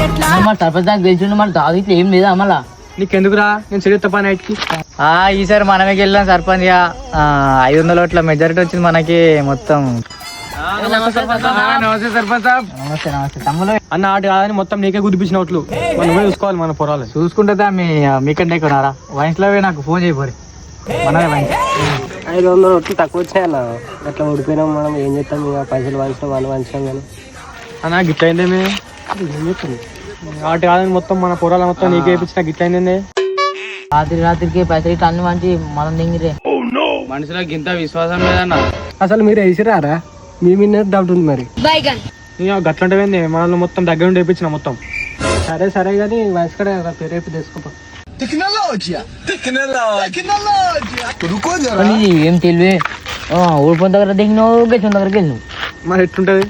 సర్పంచ్ దాకా తెలిసి మన దాది ఇట్లా ఏం లేదా మళ్ళా నీకెందుకురా నేను సరే తప్ప నైట్కి ఈసారి మనమే వెళ్ళాం సర్పంచ్ గా 500 ఓట్ల మెజారిటీ వచ్చింది మనకి మొత్తం. నమస్తే సర్పంచ్ సాబ్. నమస్తే నమస్తే తమ్ముడు. అన్న ఆట కాదని మొత్తం నీకే గుర్తిపించిన ఓట్లు మనమే చూసుకోవాలి మన పొరాలు చూసుకుంటుందా మీకంటే కొనారా వైన్స్ లో నాకు ఫోన్ చేయబోరి మనమే వైన్స్ 500 ఓట్లు తక్కువ వచ్చాయన్న. అట్లా ఓడిపోయినాం మనం ఏం చేస్తాం, ఇక పైసలు వంచాం వాళ్ళు వంచాం కానీ అన్న గిట్ల అయిందేమే ఆట కాదని మొత్తం మన పొరాల మొత్తం నీకే వేయించిన గిట్ల అయిందే. రాత్రికి పైసలు ఇట్లా అన్ని మంచి మనం దింగిరే. మనుషులకు ఇంత విశ్వాసం లేదన్న. అసలు మీరు వేసిరారా? మీ మీద డౌట్ ఉంది మరి. గట్లంటే మనల్ని మొత్తం దగ్గర ఉండి వేయించిన మొత్తం. సరే సరే కానీ వయసు కూడా పేరు రేపు తీసుకోపో. ఏం తెలివే ఓడిపోయిన దగ్గర దిగినావు గెలిచిన దగ్గరికి వెళ్ళినావు. మరి ఎట్లుంటది